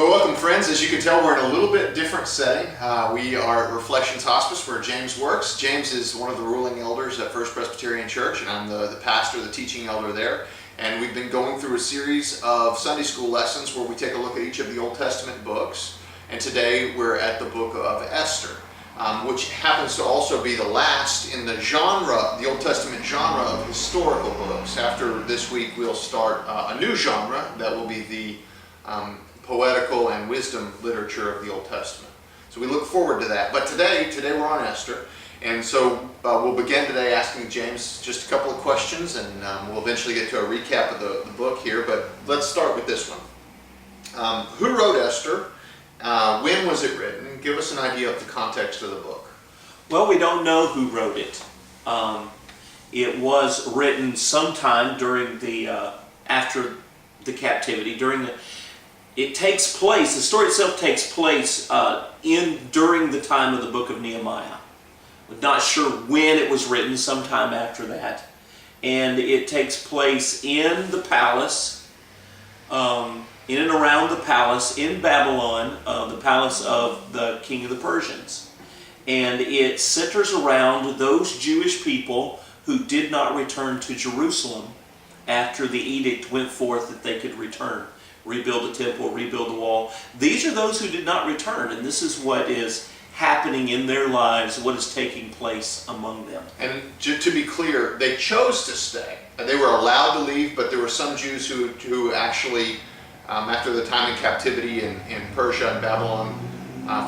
Well, welcome friends. As you can tell, we're in a little bit different setting. We are at Reflections Hospice where James works. James is one of the ruling elders at First Presbyterian Church, and I'm the pastor, the teaching elder there. And we've been going through a series of Sunday school lessons where we take a look at each of the Old Testament books. And today we're at the book of Esther, which happens to also be the last in the genre, the Old Testament genre of historical books. After this week, we'll start a new genre that will be the poetical and wisdom literature of the Old Testament. So we look forward to that. But today we're on Esther, and so we'll begin today asking James just a couple of questions, and we'll eventually get to a recap of the book here. But let's start with this one. Who wrote Esther? When was it written? Give us an idea of the context of the book. Well, we don't know who wrote it. It was written sometime during the after the captivity. The story itself takes place during the time of the book of Nehemiah. We're not sure when it was written, sometime after that. And it takes place in the palace, in and around the palace in Babylon, the palace of the king of the Persians. And it centers around those Jewish people who did not return to Jerusalem after the edict went forth that they could return. Rebuild the temple, rebuild the wall. These are those who did not return, and this is what is happening in their lives, what is taking place among them. And to be clear, they chose to stay. They were allowed to leave, but there were some Jews who actually, after the time in captivity in Persia and Babylon,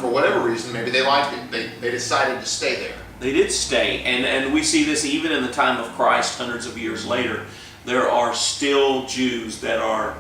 for whatever reason, maybe they liked it, they decided to stay there. They did stay, and we see this even in the time of Christ, hundreds of years later. There are still Jews that are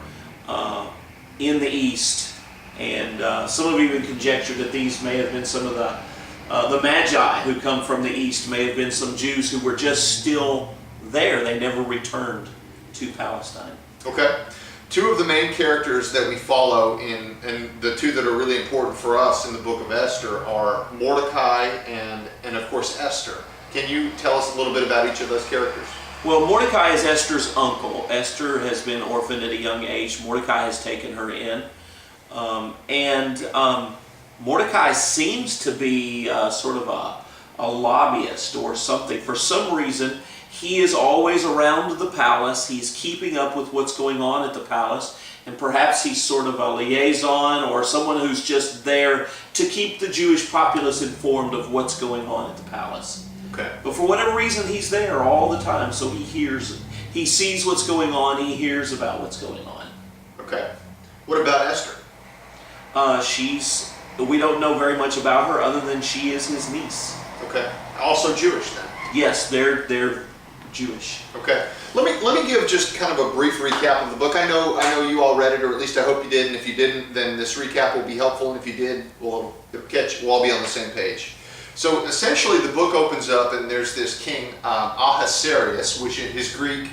in the East, and some have even conjectured that these may have been some of the Magi who come from the East, may have been some Jews who were just still there. They never returned to Palestine. Okay. Two of the main characters that we follow and the two that are really important for us in the book of Esther are Mordecai and of course Esther. Can you tell us a little bit about each of those characters? Well, Mordecai is Esther's uncle. Esther has been orphaned at a young age. Mordecai has taken her in. Mordecai seems to be sort of a lobbyist or something. For some reason, he is always around the palace. He's keeping up with what's going on at the palace. And perhaps he's sort of a liaison or someone who's just there to keep the Jewish populace informed of what's going on at the palace. Okay. But for whatever reason, he's there all the time, so he sees what's going on, he hears about what's going on. Okay. What about Esther? We don't know very much about her other than she is his niece. Okay. Also Jewish then? Yes, they're Jewish. Okay. Let me give just kind of a brief recap of the book. I know you all read it, or at least I hope you did, and if you didn't, then this recap will be helpful, and if you did, we'll all be on the same page. So essentially the book opens up and there's this king Ahasuerus, which in his Greek,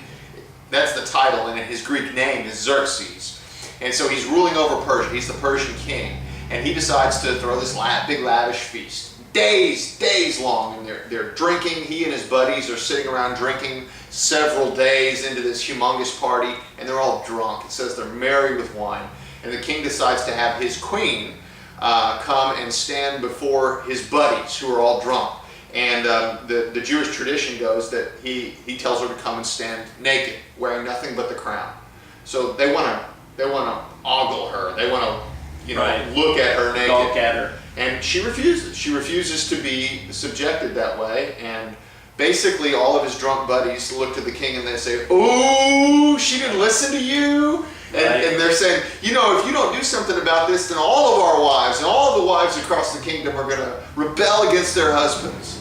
that's the title, and in his Greek name is Xerxes. And so he's ruling over Persia. He's the Persian king. And he decides to throw this big lavish feast. Days long, and they're drinking. He and his buddies are sitting around drinking several days into this humongous party, and they're all drunk. It says they're merry with wine. And the king decides to have his queen come and stand before his buddies who are all drunk. And the Jewish tradition goes that he tells her to come and stand naked, wearing nothing but the crown. So they want to ogle her. They want to look at her naked. Gawk at her. And she refuses. She refuses to be subjected that way. And basically all of his drunk buddies look to the king and they say, "Ooh, she didn't listen to you." And they're saying, if you don't do something about this, then all of our wives and all of the wives across the kingdom are going to rebel against their husbands.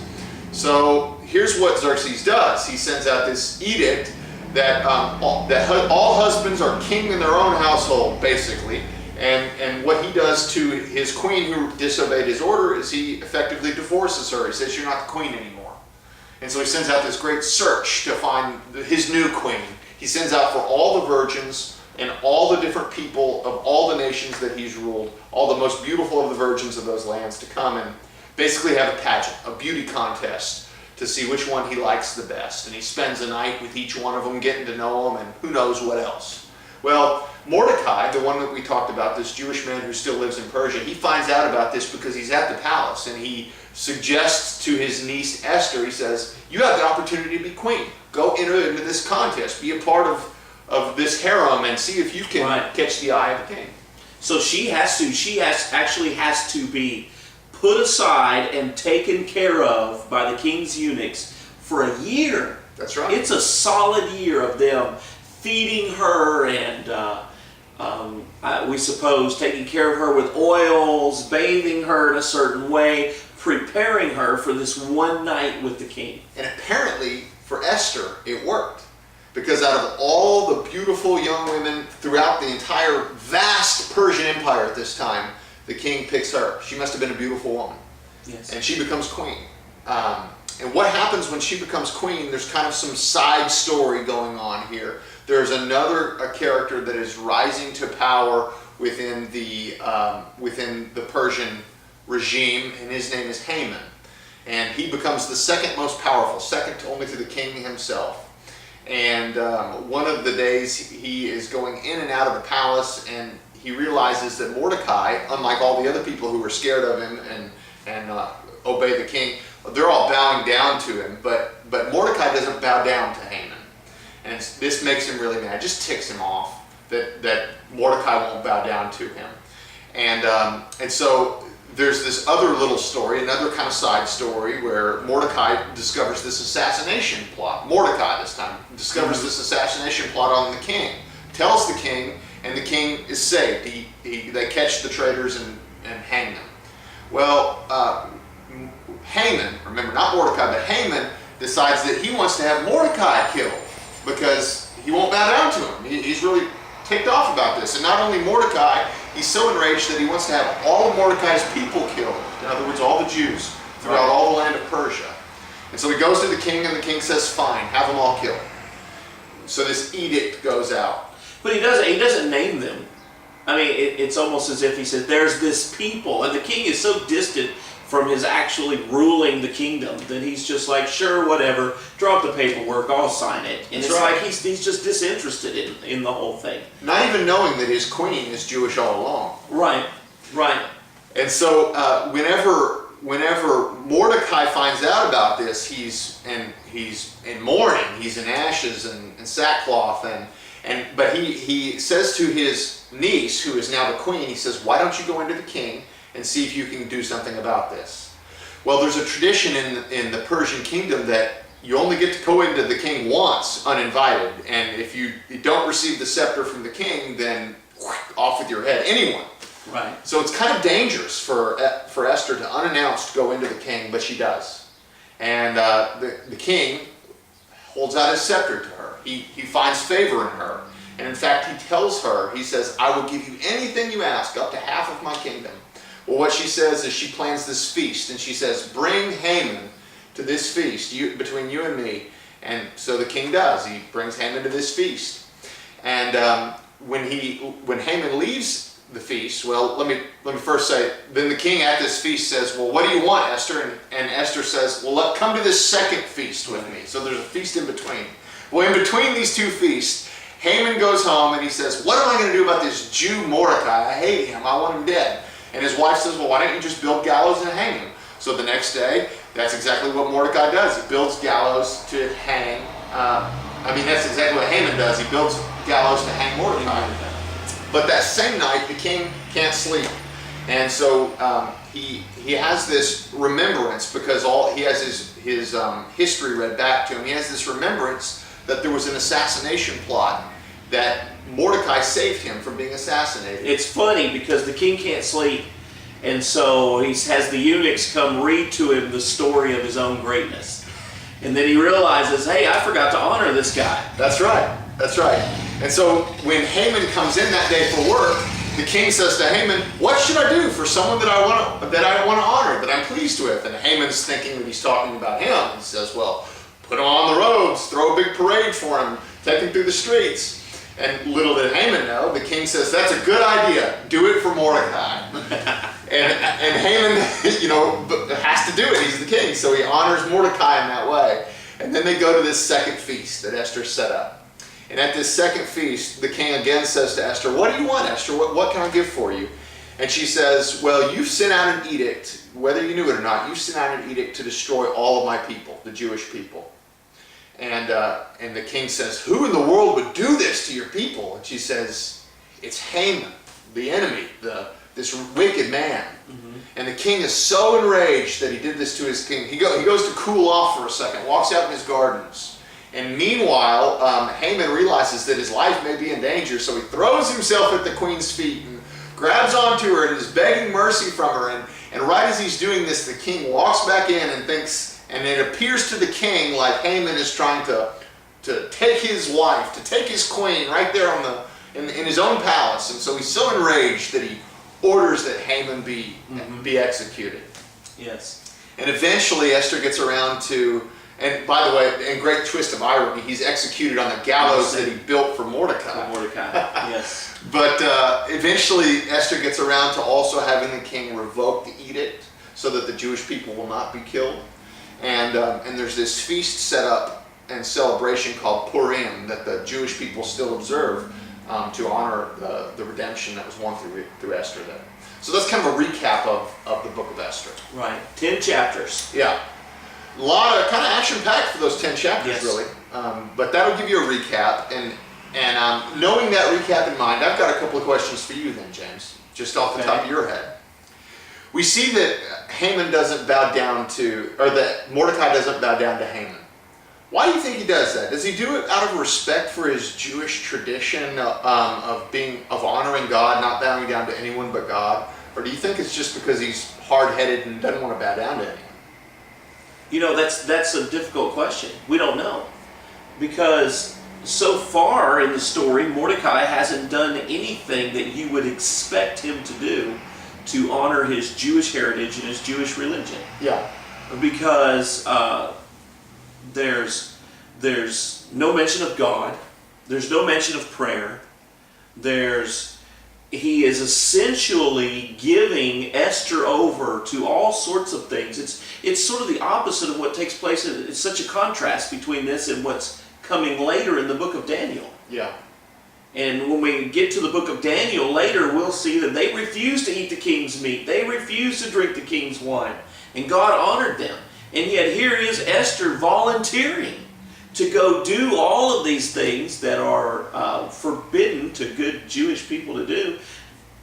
So here's what Xerxes does. He sends out this edict that all husbands are king in their own household, basically. And what he does to his queen who disobeyed his order is he effectively divorces her. He says, "You're not the queen anymore." And so he sends out this great search to find his new queen. He sends out for all the virgins and all the different people of all the nations that he's ruled, all the most beautiful of the virgins of those lands, to come and basically have a pageant, a beauty contest, to see which one he likes the best. And he spends a night with each one of them, getting to know them, and who knows what else. Well, Mordecai, the one that we talked about, this Jewish man who still lives in Persia, he finds out about this because he's at the palace, and he suggests to his niece Esther, he says, you have the opportunity to be queen. Go into this contest, be a part of this harem, and see if you can catch the eye of the king. So she actually has to be put aside and taken care of by the king's eunuchs for a year. That's right. It's a solid year of them feeding her and we suppose taking care of her with oils, bathing her in a certain way, preparing her for this one night with the king. And apparently for Esther it worked, because out of all the beautiful young women throughout the entire vast Persian Empire at this time, the king picks her. She must have been a beautiful woman. Yes. And she becomes queen. And what happens when she becomes queen, there's kind of some side story going on here. There's a character that is rising to power within the Persian regime, and his name is Haman. And he becomes the second most powerful, second only to the king himself. And one of the days he is going in and out of the palace, and he realizes that Mordecai, unlike all the other people who were scared of him and obey the king, they're all bowing down to him, but Mordecai doesn't bow down to Haman. And this makes him really mad. It just ticks him off that Mordecai won't bow down to him. And so there's this other little story, another kind of side story, where Mordecai discovers this assassination plot. Mordecai, this time, discovers this assassination plot on the king, tells the king, and the king is saved. They catch the traitors and hang them. Well, Haman, remember, not Mordecai, but Haman decides that he wants to have Mordecai killed because he won't bow down to him. He's really ticked off about this. And not only Mordecai, he's so enraged that he wants to have all of Mordecai's people killed. In other words, all the Jews throughout all the land of Persia. And so he goes to the king, and the king says, fine, have them all killed. So this edict goes out. But he doesn't name them. I mean, it's almost as if he said, there's this people, and the king is so distant from his actually ruling the kingdom that he's just like, sure, whatever, drop the paperwork, I'll sign it. And it's like he's just disinterested in the whole thing. Not even knowing that his queen is Jewish all along. Right. And so whenever Mordecai finds out about this, he's in mourning, he's in ashes and sackcloth, but he says to his niece, who is now the queen, he says, why don't you go into the king and see if you can do something about this? Well, there's a tradition in the Persian kingdom that you only get to go into the king once uninvited, and if you don't receive the scepter from the king, then off with your head. Anyone. Right. So it's kind of dangerous for Esther to unannounced go into the king, but she does. And the king holds out his scepter to her. He finds favor in her. And in fact, he tells her, he says, I will give you anything you ask, up to half of my kingdom. Well, what she says is she plans this feast, and she says, bring Haman to this feast between you and me. And so the king does. He brings Haman to this feast. And when Haman leaves the feast, well, let me first say, then the king at this feast says, well, what do you want, Esther? And Esther says, well, come to this second feast with me. So there's a feast in between. Well, in between these two feasts, Haman goes home and he says, what am I going to do about this Jew Mordecai? I hate him. I want him dead. And his wife says, well, why don't you just build gallows and hang him? So the next day, that's exactly what Mordecai does. He builds gallows to hang. That's exactly what Haman does. He builds gallows to hang Mordecai. But that same night, the king can't sleep. And so he has this remembrance, because he has his history read back to him. He has this remembrance that there was an assassination plot, that Mordecai saved him from being assassinated. It's funny because the king can't sleep, and so he has the eunuchs come read to him the story of his own greatness. And then he realizes, hey, I forgot to honor this guy. That's right. And so when Haman comes in that day for work, the king says to Haman, what should I do for someone that I want to honor, that I'm pleased with? And Haman's thinking that he's talking about him. He says, well, put him on the robes, throw a big parade for him, take him through the streets. And little did Haman know, the king says, that's a good idea. Do it for Mordecai. and Haman, has to do it. He's the king. So he honors Mordecai in that way. And then they go to this second feast that Esther set up. And at this second feast, the king again says to Esther, "What do you want, Esther? What can I give for you?" And she says, "Well, you've sent out an edict, whether you knew it or not, you've sent out an edict to destroy all of my people, the Jewish people." And the king says, "Who in the world would do this to your people?" And she says, "It's Haman, the enemy, this wicked man." Mm-hmm. And the king is so enraged that he did this to his king. He goes to cool off for a second, walks out in his gardens. And meanwhile, Haman realizes that his life may be in danger, so he throws himself at the queen's feet and grabs onto her and is begging mercy from her. And right as he's doing this, the king walks back in and thinks, and it appears to the king like Haman is trying to take his wife, to take his queen right there in his own palace. And so he's so enraged that he orders that Haman be executed. Yes. And eventually Esther gets around to, and by the way, in great twist of irony, he's executed on the gallows that he built for Mordecai. Yes. But eventually Esther gets around to also having the king revoke the edict so that the Jewish people will not be killed. And there's this feast set up and celebration called Purim that the Jewish people still observe to honor the redemption that was won through Esther then. So that's kind of a recap of the book of Esther. Right. 10 chapters. Yeah. A lot of kind of action-packed for those 10 chapters, yes. Really. But that'll give you a recap. And knowing that recap in mind, I've got a couple of questions for you then, James, just off the top of your head. We see that Haman doesn't bow down to, or that Mordecai doesn't bow down to Haman. Why do you think he does that? Does he do it out of respect for his Jewish tradition of honoring God, not bowing down to anyone but God? Or do you think it's just because he's hard-headed and doesn't want to bow down to anyone? You know, that's a difficult question. We don't know. Because so far in the story, Mordecai hasn't done anything that you would expect him to do to honor his Jewish heritage and his Jewish religion. Yeah. Because there's no mention of God. There's no mention of prayer. He is essentially giving Esther over to all sorts of things. It's sort of the opposite of what takes place. It's such a contrast between this and what's coming later in the book of Daniel. Yeah. And when we get to the book of Daniel later, we'll see that they refused to eat the king's meat. They refused to drink the king's wine. And God honored them. And yet here is Esther volunteering to go do all of these things that are forbidden to good Jewish people to do,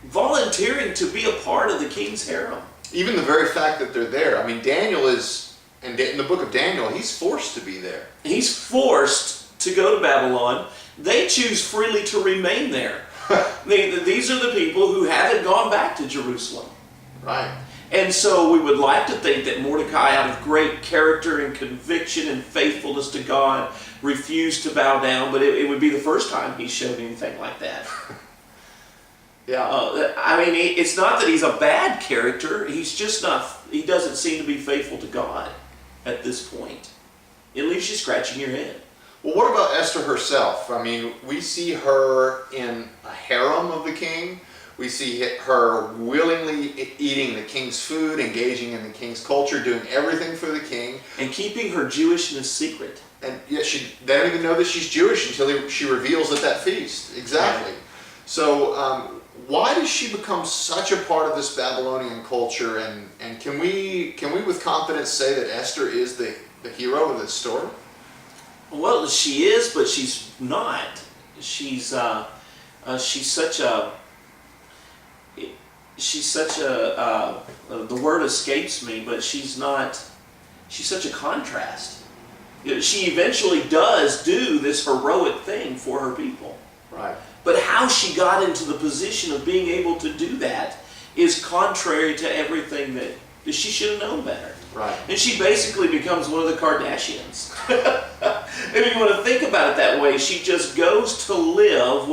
volunteering to be a part of the king's harem. Even the very fact that they're there. I mean, Daniel is, in the book of Daniel, he's forced to be there. He's forced to go to Babylon. They choose freely to remain there. These are the people who haven't gone back to Jerusalem. Right. And so we would like to think that Mordecai, out of great character and conviction and faithfulness to God, refused to bow down, but it would be the first time he showed anything like that. Yeah. I mean, it's not that he's a bad character. He's just not, he doesn't seem to be faithful to God at this point. It leaves you scratching your head. Well, what about Esther herself? I mean, we see her in a harem of the king. We see her willingly eating the king's food, engaging in the king's culture, doing everything for the king. And keeping her Jewishness secret. And yet they don't even know that she's Jewish until she reveals at that feast. Exactly. Right. So why does she become such a part of this Babylonian culture? And can we with confidence say that Esther is the hero of this story? Well, she is, but she's not. She's such a... the word escapes me, but she's such a contrast. She eventually does do this heroic thing for her people. Right. But how she got into the position of being able to do that is contrary to everything that she should have known better. Right. And she basically becomes one of the Kardashians. If you want to think about it that way, she just goes to live